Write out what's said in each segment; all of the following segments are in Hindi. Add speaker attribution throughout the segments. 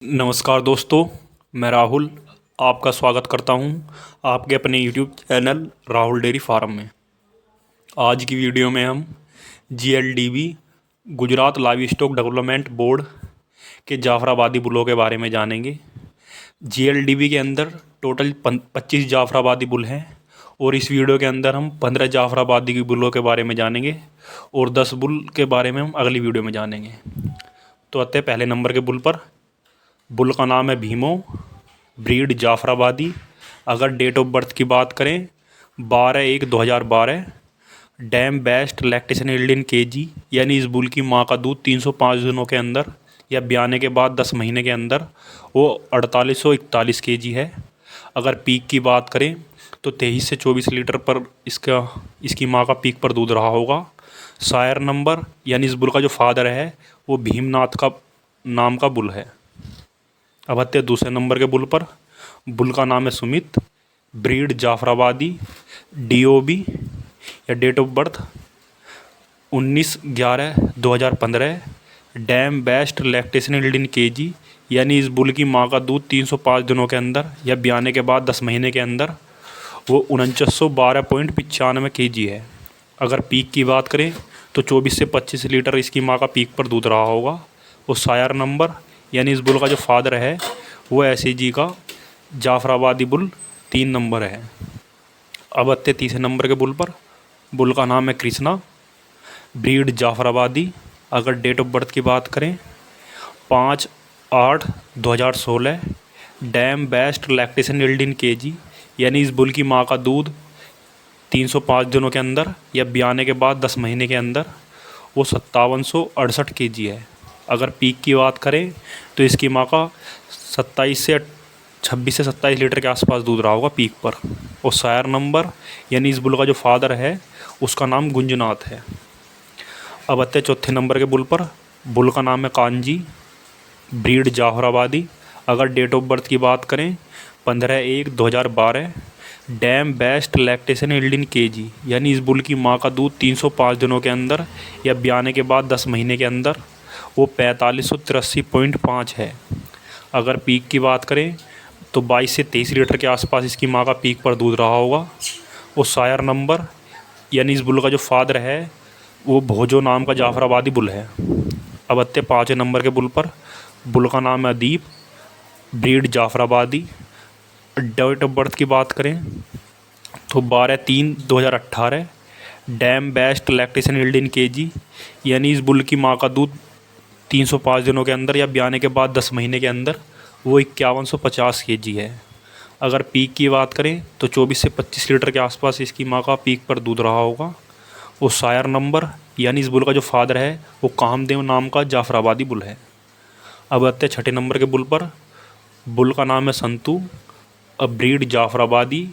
Speaker 1: नमस्कार दोस्तों, मैं राहुल आपका स्वागत करता हूं आपके अपने YouTube channel Rahul dairy farm में। आज की वीडियो में हम GLDB Gujarat live stock development board के जाफराबादी बुलों के बारे में जानेंगे। जीएलडीबी के अंदर टोटल 25 जाफराबादी बुल हैं और इस वीडियो के अंदर हम 15 जाफराबादी की बुलों के बारे में जानेंगे और 10 बुल के बारे में हम अगली वीडियो में जानेंगे। तो आते हैं पहले नंबर के बुल पर। बुल का नाम है भीमो, ब्रीड जाफराबादी। अगर डेट ऑफ बर्थ की बात करें 12/1/2012। Dam best lactation yield in kg, यानी इस बुल की माँ का दूध 305 दिनों के अंदर या ब्याने के बाद 10 महीने के अंदर वो 4841 केजी है। अगर पीक की बात करें तो 23 से 24 लीटर पर इसकी माँ का पीक पर दूध रहा होगा। सायर नंबर यानी इस बुल का जो फादर है वो भीमनाथ का नाम का बुल है। अब आते हैं दूसरे नंबर के बुल पर। बुल का नाम है सुमित, ब्रीड जाफराबादी, डीओबी या date of birth 19/11/2015। Dam best lactation yield in kg, यानी इस बुल की माँ का दूध 305 दिनों के अंदर या ब्याने के बाद 10 महीने के अंदर वो 4912.95 केजी है। अगर पीक की बात करें तो 24 से 25 लीटर इसकी माँ का पीक पर दूध रहा होगा। वो सायर नंबर यानी इस बुल का जो फादर है वो एसएजी का जाफराबादी बुल 3 नंबर है। अब आते तीसरे नंबर के बुल पर। बुल का नाम है कृष्णा, ब्रीड जाफराबादी। अगर डेट ऑफ बर्थ की बात करें 5/8/2016। Dam best lactation yield in kg, यानी इस बुल की माँ का दूध 305 दिनों के अंदर या ब्याने के बाद 10 महीने के अंदर वो 5768 केजी है। अगर पीक की बात करें तो इसकी माँ का 26 से 27 लीटर के आसपास दूध रहा होगा पीक पर। और सायर नंबर यानी इस बुल का जो फादर है उसका नाम गुंजनाथ है। अब आते चौथे नंबर के बुल पर। बुल का नाम है कांजी, ब्रीड जाफराबादी। अगर डेट ऑफ बर्थ की बात करें 15/1/2012। Dam best lactation yield in kg, यानी इस बुल की माँ का दूध 305 दिनों के अंदर या ब्याने के बाद 10 महीने के अंदर वो 4583.5 है। अगर पीक की बात करें तो 22 से 23 लीटर के आसपास इसकी माँ का पीक पर दूध रहा होगा। वो सायर नंबर यानी इस बुल का जो फादर है वो भोजो नाम का जाफराबादी बुल है। अब आते 5वें नंबर के बुल पर। बुल का नाम है Adeep, breed Jafarabadi. Date of birth की बात करें तो 12/3/2018। Dam best lactation yield in kg, यानी इस बुल की माँ का दूध 305 दिनों के अंदर या ब्याने के बाद 10 महीने के अंदर वो 5150 केजी है। अगर पीक की बात करें तो 24 से 25 लीटर के आसपास इसकी माँ का पीक पर दूध रहा होगा। वो सायर नंबर यानी इस बुल का जो फादर है वो कामदेव नाम का जाफराबादी बुल है। अब आते हैं छठे नंबर के बुल पर। बुल का नाम है संतू, अब breed Jafarabadi.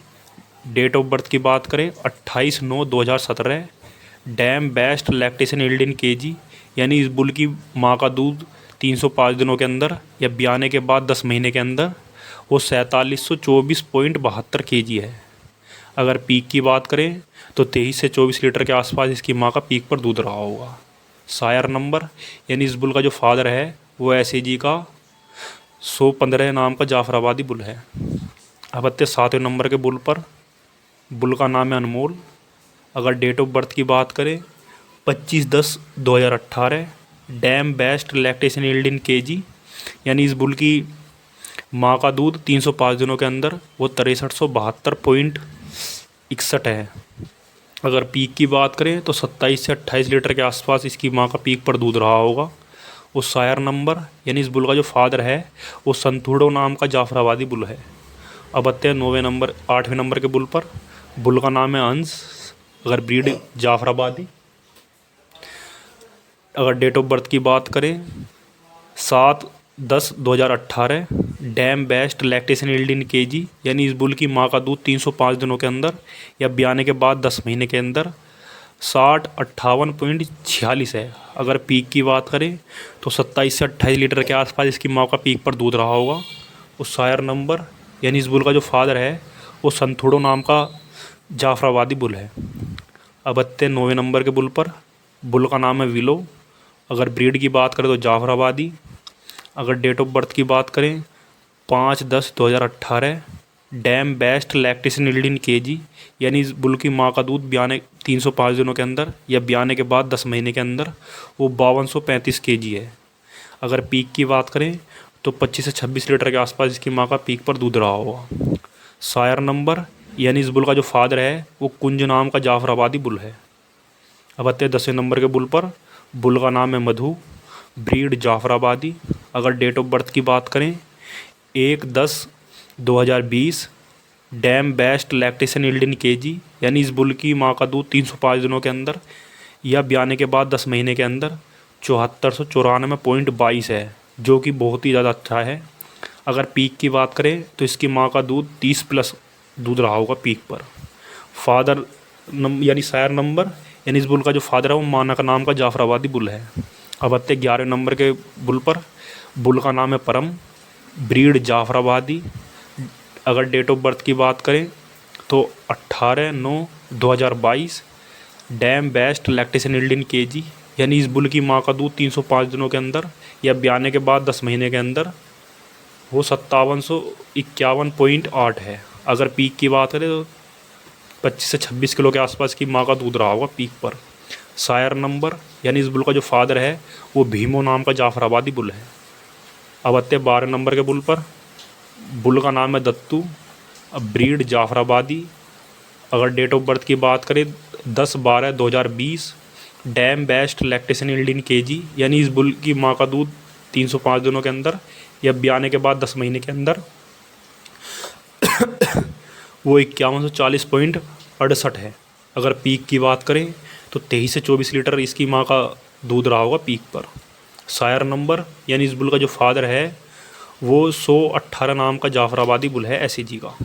Speaker 1: Date of birth की बात करें 28/9/2017। Dam best lactation yield in kg, यानी इस बुल की माँ का दूध 305 दिनों के अंदर या ब्याने के बाद 10 महीने के अंदर वो 4724.72 केजी है। अगर पीक की बात करें तो 23 से 24 लीटर के आसपास इसकी माँ का पीक पर दूध रहा होगा। सायर नंबर यानी इस बुल का जो फादर है वो एसएजी का 115 नाम का जाफराबादी बुल है। अब आते 7वें नंबर के बुल पर। बुल का नाम है अनमोल। अगर डेट ऑफ बर्थ की बात करें 25/10/2018। Dam best lactation yield in kg, यानी इस बुल की माँ का दूध 305 दिनों के अंदर वो 6372.61 है। अगर पीक की बात करें तो 27 से 28 लीटर के आसपास इसकी माँ का पीक पर दूध रहा होगा। वो सायर नंबर यानी इस बुल का जो फादर है वो संतूड़ो नाम का जाफराबादी बुल है। अब आते हैं 8वें नंबर के बुल पर। बुल का नाम है अंश। अगर ब्रीड जाफराबादी। अगर डेट ऑफ बर्थ की बात करें 7/10/2018। Dam best lactation yield in kg, यानी इस बुल की माँ का दूध 305 दिनों के अंदर या ब्याने के बाद 10 महीने के अंदर 6058.46 है। अगर पीक की बात करें तो 27 से 28 लीटर के आसपास इसकी माँ का पीक पर दूध रहा होगा। उस सायर नंबर यानी इस बुल का जो फादर है वो संथुड़ो नाम का जाफराबादी बुल है। अब आते 9वें नंबर के बुल पर। बुल का नाम है विलो। अगर ब्रीड की बात करें तो जाफराबादी। अगर डेट ऑफ बर्थ की बात करें 5/10/2018। Dam best lactation yield in kg, यानी इस बुल की माँ का दूध ब्याने 305 दिनों के अंदर या ब्याने के बाद 10 महीने के अंदर वो 5235 केजी है। अगर पीक की बात करें तो 25 से 26 लीटर के आसपास इसकी माँ का पीक पर दूध रहा होगा। सायर नंबर, यानी इस बुल का जो फादर है वो कुंज नाम का जाफराबादी बुल है। अब आते हैं 10वें नंबर के बुल पर। बुल का नाम है मधु, ब्रीड जाफराबादी। अगर डेट ऑफ बर्थ की बात करें 1/10/2020। Dam best lactation yield in kg, यानी इस बुल की माँ का दूध 305 दिनों के अंदर या ब्याने के बाद 10 महीने के अंदर 7494.22 है, जो कि बहुत ही ज़्यादा अच्छा है। अगर पीक की बात करें तो इसकी माँ का दूध 30+ दूध रहा होगा पीक पर। फादर यानी सायर नंबर, यानी इस बुल का जो फादर है वो मानक नाम का जाफराबादी बुल है। अब आते 11वें नंबर के बुल पर। बुल का नाम है परम, ब्रीड जाफराबादी। अगर डेट ऑफ बर्थ की बात करें तो 18/9/2022। Dam best lactation yield in kg, यानी इस बुल की माँ का दूध 305 दिनों के अंदर या ब्याने के बाद 10 महीने के अंदर वो 5751.8 है। अगर पीक की बात करें तो 25 से 26 किलो के आसपास की माँ का दूध रहा होगा पीक पर। सायर नंबर, यानी इस बुल का जो फादर है वो भीमो नाम का जाफराबादी बुल है। अब आते 12 नंबर के बुल पर। बुल का नाम है दत्तू, ब्रीड जाफराबादी। अगर डेट ऑफ बर्थ की बात करें 10/12/2020। Dam best lactation yield in kg, यानी इस बुल की माँ का दूध 305 दिनों के अंदर या ब्याने के बाद 10 महीने के अंदर वो 5140.68 है। अगर पीक की बात करें तो 23 से 24 लीटर इसकी माँ का दूध रहा होगा पीक पर। सायर नंबर, यानी इस बुल का जो फादर है वो 118 नाम का जाफराबादी बुल है SAG का।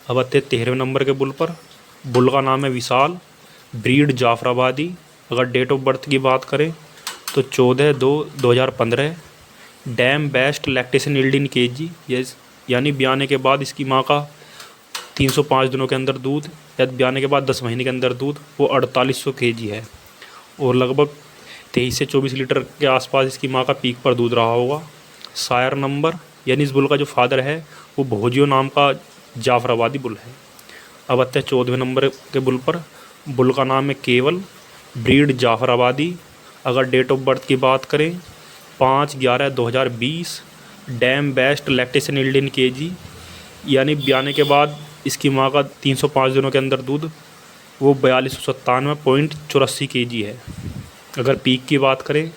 Speaker 1: अब आते 13वें नंबर के बुल पर। बुल का नाम है विशाल, ब्रीड जाफराबादी। अगर डेट ऑफ बर्थ की बात करें तो 14/2/2015। Dam best lactation yield in kg, यानी ब्याने के बाद इसकी माँ का 305 दिनों के अंदर दूध या ब्याने के बाद 10 महीने के अंदर दूध वो 4800 केजी है और लगभग 23 से 24 लीटर के आसपास इसकी माँ का पीक पर दूध रहा होगा। सायर नंबर, यानी इस बुल का जो फादर है वो भोजियो नाम का जाफराबादी बुल है। अब आते हैं 14वें नंबर के बुल पर। बुल का नाम है केवल, ब्रीड जाफराबादी। अगर डेट ऑफ बर्थ की बात करें 5/11/2020। Dam best lactation yield in kg, यानी ब्याने के बाद इसकी माँ का 305 दिनों के अंदर दूध वो 4297.84 केजी है। अगर पीक की बात करें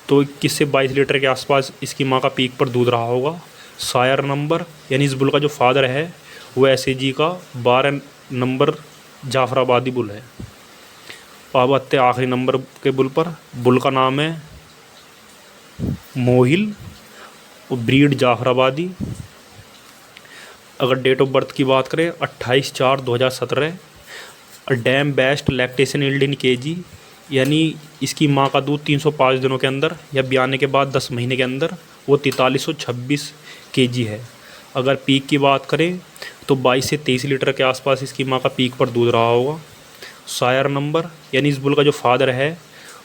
Speaker 1: तो 21 से 22 लीटर के आसपास इसकी माँ का पीक पर दूध रहा होगा। सायर नंबर, यानी इस बुल का जो फादर है वो SAG का 12 नंबर जाफराबादी बुल है। अब आते आखिरी नंबर के बुल पर। बुल का नाम है मोहिल, ब्रीड जाफराबादी। अगर डेट ऑफ बर्थ की बात करें 28/4/2017। Dam best lactation yield in kg, यानी इसकी माँ का दूध 305 दिनों के अंदर या ब्याने के बाद 10 महीने के अंदर वो 4326 केजी है। अगर पीक की बात करें तो 22 से 23 लीटर के आसपास इसकी माँ का पीक पर दूध रहा होगा। सायर नंबर, यानी इस बुल का जो फादर है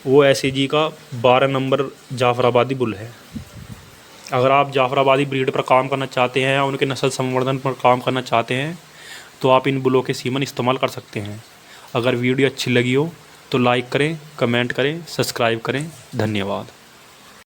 Speaker 1: वो SAG का 12 नंबर जाफराबादी बुल है। अगर आप जाफराबादी ब्रीड पर काम करना चाहते हैं या उनके नस्ल संवर्धन पर काम करना चाहते हैं तो आप इन बुलों के सीमन इस्तेमाल कर सकते हैं। अगर वीडियो अच्छी लगी हो तो लाइक करें, कमेंट करें, सब्सक्राइब करें। धन्यवाद।